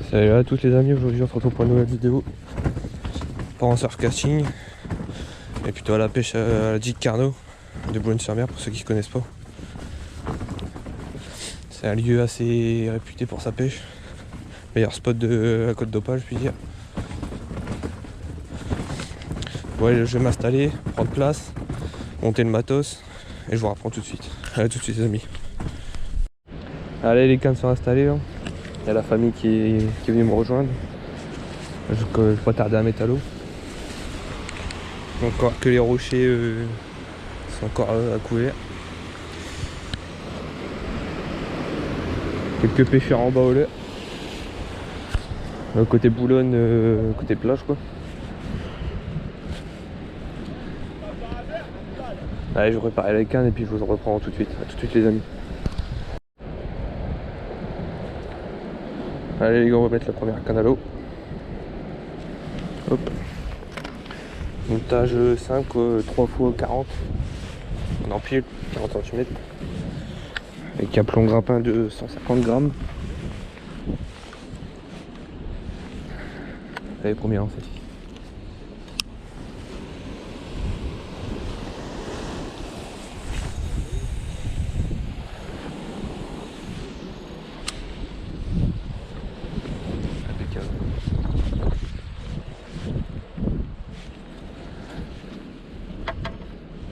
Salut à tous les amis, aujourd'hui on se retrouve pour une nouvelle vidéo. Pas en surfcasting, mais plutôt à la pêche à la Digue Carnot de Boulogne-sur-Mer pour ceux qui ne connaissent pas. C'est un lieu assez réputé pour sa pêche. Meilleur spot de la Côte d'Opale, je puis dire. Ouais, je vais m'installer, prendre place, monter le matos et je vous reprends tout de suite. Allez, tout de suite les amis. Allez, les cannes sont installées là. Il y a la famille qui est venue me rejoindre. Je vais pas tarder à mettre à l'eau. Encore que les rochers sont encore à couvert. Quelques pêcheurs en bas au lait. Côté Boulogne, côté plage quoi. Allez, je prépare les cannes et puis je vous reprends tout de suite. A tout de suite les amis. Allez les gars, on va mettre la première canne à l'eau. Hop. Montage 5, 3 x 40. On empile 40 cm. Avec un plomb grappin de 150 grammes. Allez, combien en fait?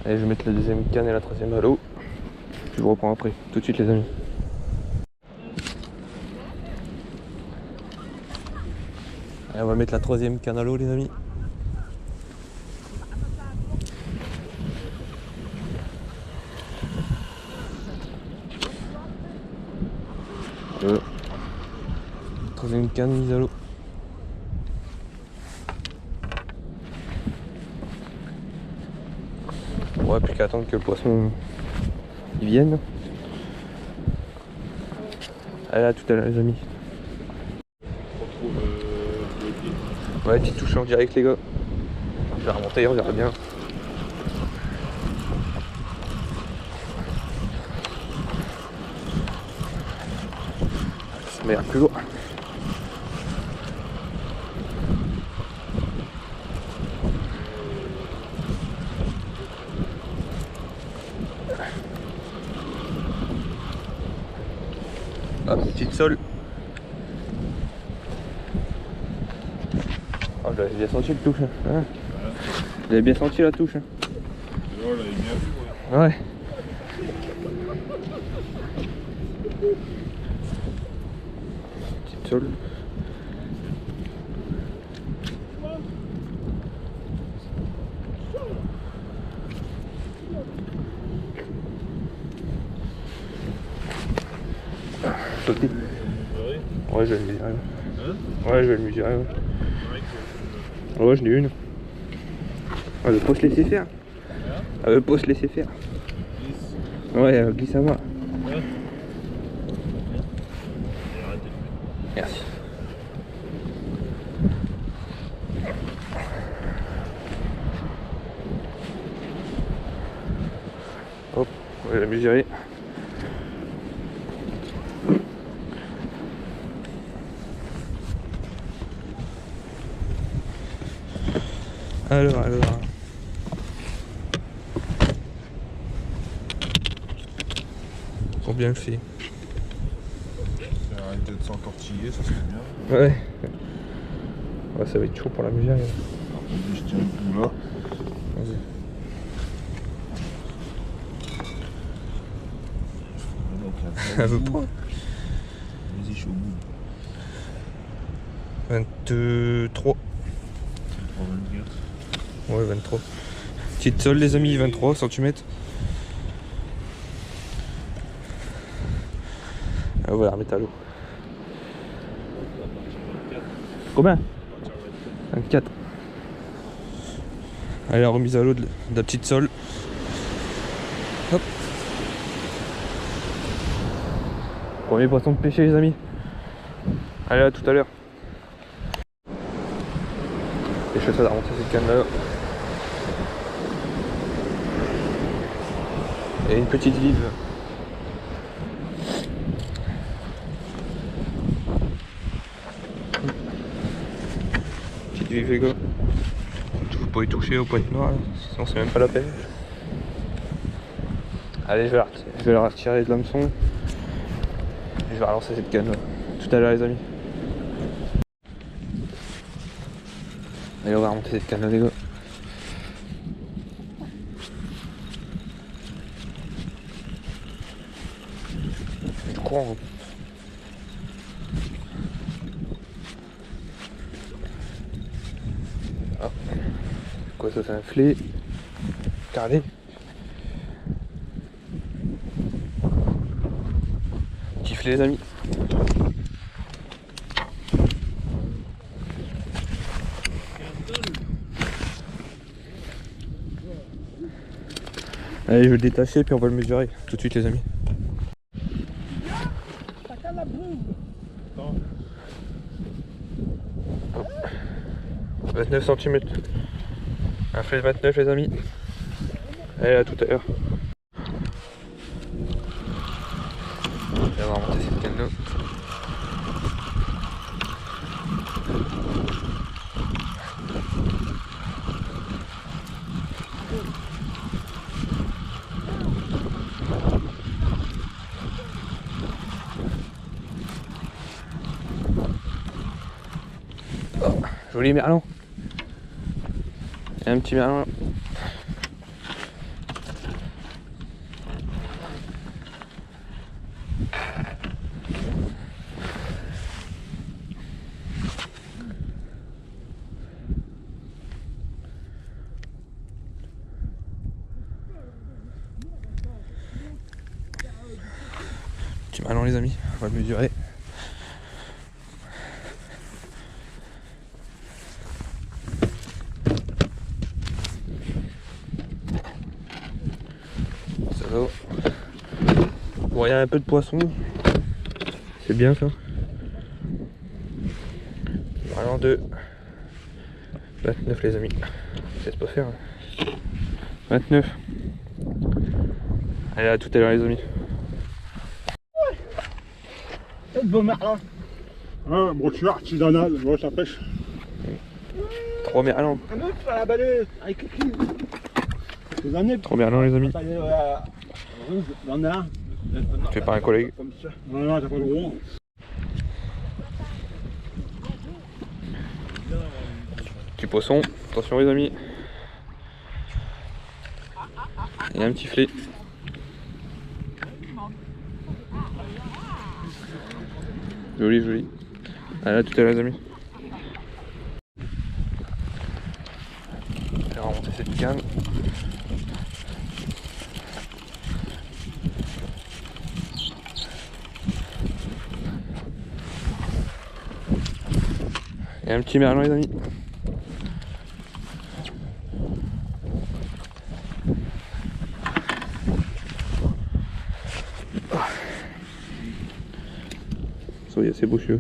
Allez, je vais mettre la deuxième canne et la troisième à l'eau. Je vous reprends après, tout de suite les amis. Allez, on va mettre la troisième canne à l'eau les amis. Troisième canne mise à l'eau. Ouais, plus qu'à attendre que le poisson il vienne. Allez, à tout à l'heure les amis. Ouais, petite touche en direct les gars. Je vais remonter, on verra bien. Ça m'a l'air plus lourd. Hop, petite sole. Oh, je l'avais bien senti le touche. Hein. Vous avez bien senti la touche. Hein. On l'avait bien vu, ouais. Ouais. Petite sole. Sauter. Ouais, je vais le mesurer. Ouais, je vais le mesurer. Ouais, ouais, j'en ai une. Elle veut pas se laisser faire. Elle veut pas se laisser faire. Ouais, elle glisse à moi. Merci. Hop, on va la mesurer. Alors. Combien elle fait? Arrêtez de s'entortiller, ça serait bien. Ouais. Ouais, ça va être chaud pour la mesure. Alors, je tiens le bout là. Vas-y. Elle veut pas. Vas-y, je suis au bout. 23. 24. Ouais, 23. Petite sole les amis, 23 cm. On va la remettre à l'eau. Combien? 24. Allez, la remise à l'eau de la petite sole. Hop. Premier poisson de pêcher les amis. Allez, à tout à l'heure. Et je fais ça de remonter cette canne là. Et une petite vive. suivre les gars. Faut pas y toucher au pointe noire, sinon c'est même pas la peine. Allez, je vais la retirer de l'hameçon. Et je vais relancer cette canne là. Tout à l'heure les amis. Allez, on va remonter cette canne là les gars. Je crois hein. Ah. Quoi ça, c'est un filet carré. Petit filet les amis. Allez, je vais le détacher puis on va le mesurer tout de suite les amis. 29 cm. Un filet de 29 les amis. Allez, à tout à l'heure. On va remonter cette canne là. Oh, joli merlan. Et un petit merlan là. Petit merlan les amis, on va le mesurer. Ça va. Bon, il y a un peu de poisson. C'est bien ça. Merlan de 29 les amis. C'est pas faire. Hein. 29. Allez, à tout à l'heure les amis. Beau merlan. Ah, brochure artisanale, moi ça pêche. 3 merlans. Un autre à la balai, avec les clés. C'est un 3 merlans les amis. Il y en a un. Fait par un collègue. Comme ça. Non, non, t'as pas le droit. Petit poisson, attention les amis. Il y a un petit filet. Joli, joli. Allez, à tout à l'heure les amis. Je vais remonter cette canne. Il y a un petit merlan les amis. Soyez assez beau cheveux.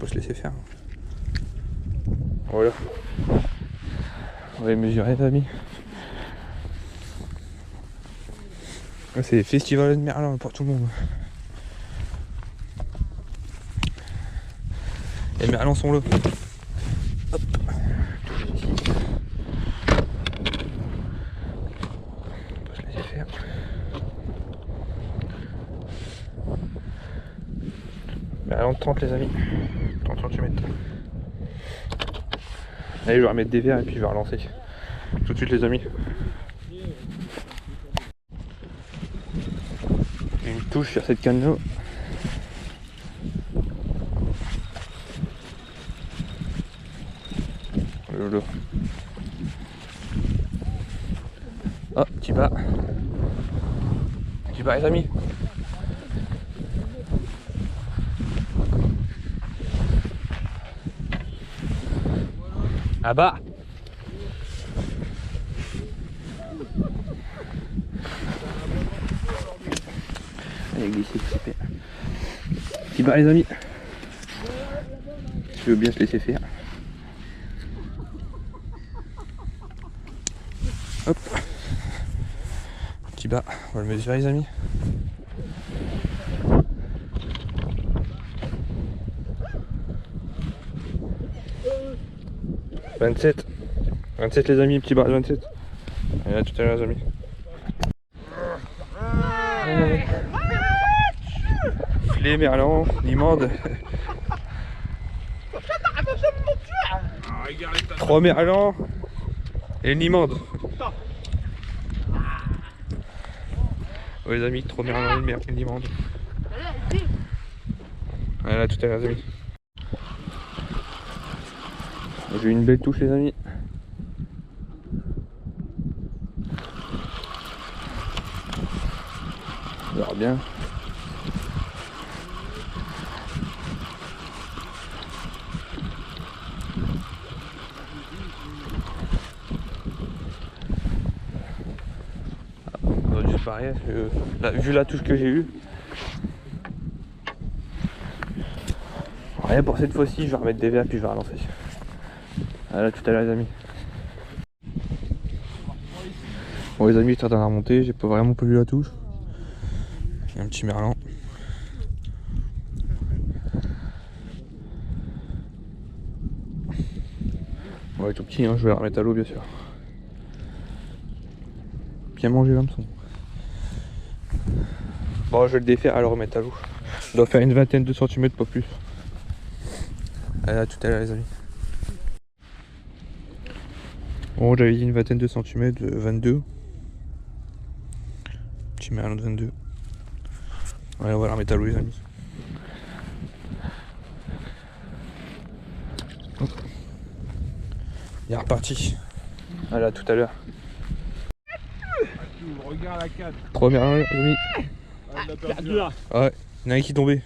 Faut se laisser faire. Voilà. On va les mesurer les amis. C'est festival de merlan pour tout le monde. Les merlans sont là. Hop. On peut se laisser faire. Merlan de 30 les amis. 30 cm. Allez, je vais remettre des verres et puis je vais relancer. Tout de suite les amis. Une touche sur cette canne là. Lolo. Oh, petit bas. Petit bas les amis. Ah bah. Allez, glisser, super. Petit bas les amis. Je veux bien se laisser faire. Hop. Petit bas, on va le mesurer les amis. « 27 les amis, petit bas, 27. Et à tout à l'heure les amis. Filet, merlan, limande. 3 merlans et une limande. Ouais les amis, 3 merlans et une limande. Voilà, tout à l'heure les amis. J'ai eu une belle touche les amis. On verra bien. On va juste pareil, vu la touche que j'ai eue. Rien pour cette fois-ci, je vais remettre des verres puis je vais relancer. Voilà, tout à l'heure les amis. Bon les amis, je suis en train de remonter, j'ai pas vraiment pas vu la touche. Il y a un petit merlan. Ouais, tout petit, hein, je vais la remettre à l'eau bien sûr. Bien manger l'hameçon. Bon, je vais le défaire et le remettre à l'eau. Il doit faire une vingtaine de centimètres, pas plus. Allez, à tout à l'heure les amis. Bon, j'avais dit une vingtaine de centimètres, 22. Petit merlan de 22. Ouais, on va la remettre à l'eau les amis. Hop. Il est reparti. Allez, à tout à l'heure. Regarde la canne. 3 merlans les amis. Perdu là. Ouais, il y en a un qui est tombé.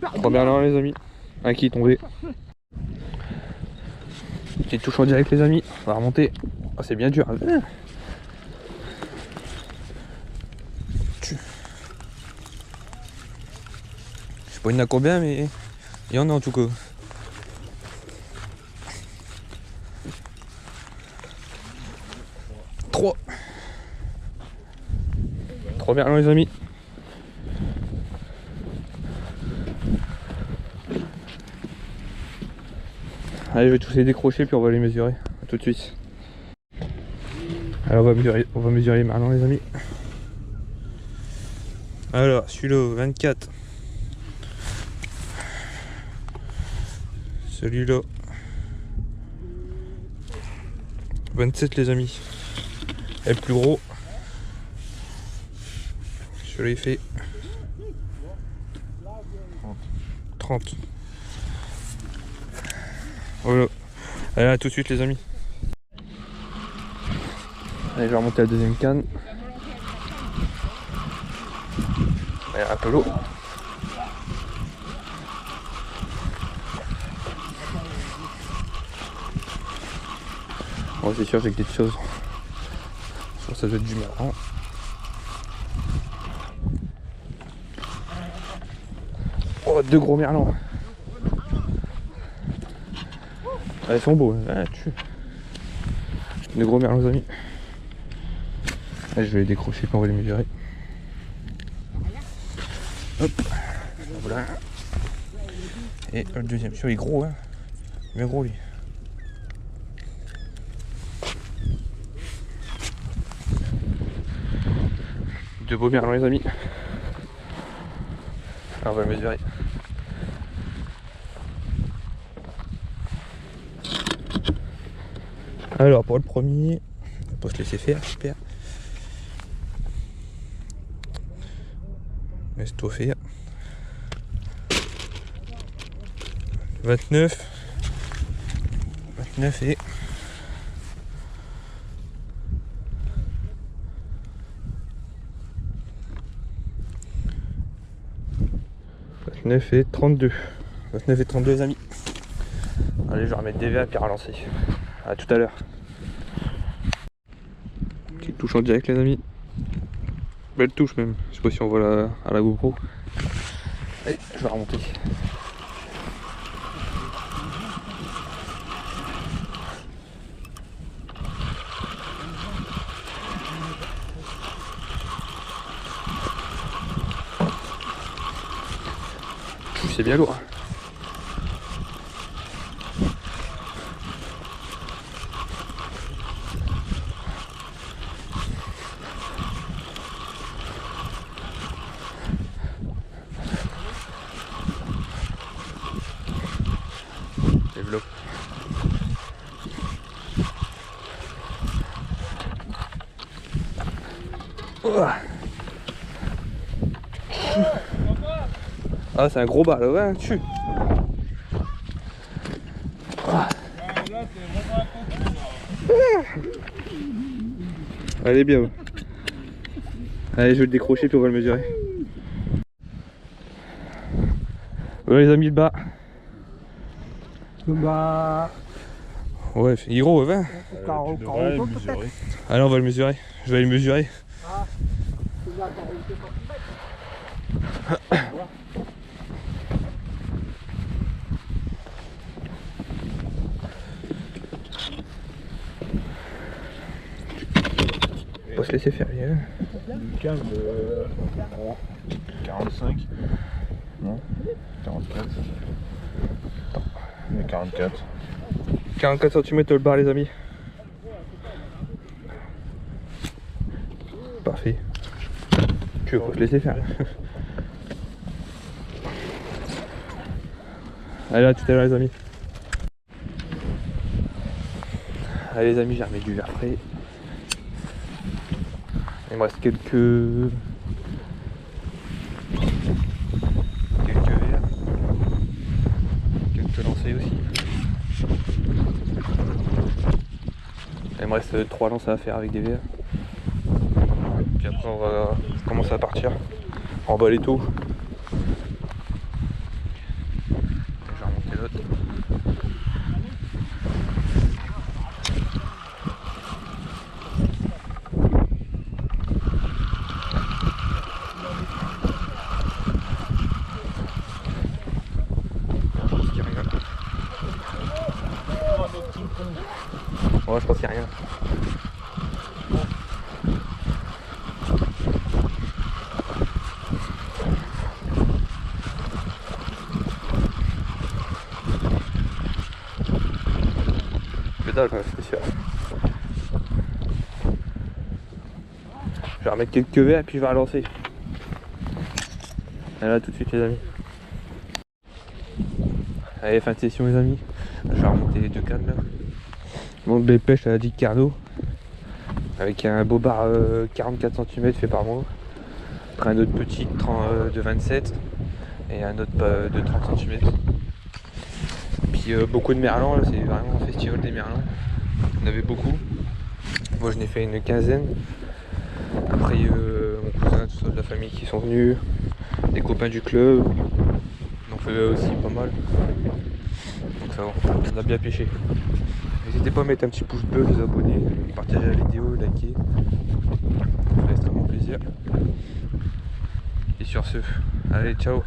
3 merlans les amis. Un qui est tombé. Petite touche en direct les amis. On va remonter. Oh, c'est bien dur. Je sais pas il y en a combien mais il y en a en tout cas. Trois merlans les amis. Allez, je vais tous les décrocher puis on va les mesurer. A tout de suite. Alors on va mesurer les merlans les amis. Alors celui-là 24. Celui-là 27 les amis. Et le plus gros. Celui-là il fait 30. Voilà. Allez, à tout de suite les amis. Allez, je vais remonter la deuxième canne. Allez, un peu l'eau. Bon, c'est sûr, j'ai que des choses. Je pense que ça doit être du merlan. Oh, 2 gros merlans. Ah, ils sont beaux, ah, de gros merlans les amis. Allez, je vais les décrocher puis on va les mesurer. Hop, voilà. Et le deuxième, il est gros, hein. Bien gros lui. De beaux merlans les amis. Alors, on va le mesurer. Alors pour le premier, on va pas se laisser faire, super. Laisse-toi faire. 29 et 29 et 32. 29 et 32 les amis. Allez, je vais remettre des verres et relancer. A tout à l'heure. Petite touche en direct les amis. Belle touche même. Je sais pas si on voit à la GoPro. Allez, je vais remonter. plus c'est bien lourd. Développe. Ah, c'est un gros bas là, ouais, tue. Elle est bien. Ouais. Allez, je vais le décrocher puis on va le mesurer. Ouais, les amis, le bas. Bah, Ouais, il est gros, 20. Tu devrais le mesurer. Allez, on va le mesurer. Je vais aller le mesurer. On va se laisser faire, bien. Du calme, 45. Non 44. Mais 44. 44 cm le bar, les amis. Parfait. Tu vas se laisser faire. Allez, à tout à l'heure, les amis. Allez, les amis, j'ai remis du verre frais. Il me reste quelques verres. Quelques lancers aussi. Il me reste 3 lances à faire avec des verres. Puis après on va commencer à partir. Emballer tout. Je vais remonter l'autre. Ouais, je pense qu'il n'y a rien. Que dalle, c'est sûr. Je vais remettre quelques verres et puis je vais relancer. Et là tout de suite les amis. Allez, fin de session les amis. Je vais remonter les 2 cannes là. Mon belle pêche à la Dick Cardo. Avec un beau bar 44 cm fait par moi. Après un autre petit de 27 et un autre de 30 cm. Puis beaucoup de merlans, là c'est vraiment un festival des merlans. Il y en avait beaucoup. Moi je n'ai fait une quinzaine. Après mon cousin, tout ça, de la famille qui sont venus, des copains du club. On en fait aussi pas mal. Donc ça va, on a bien pêché. N'hésitez pas à mettre un petit pouce bleu, vous abonner, partager la vidéo, liker. Ça fait extrêmement plaisir. Et sur ce, allez ciao.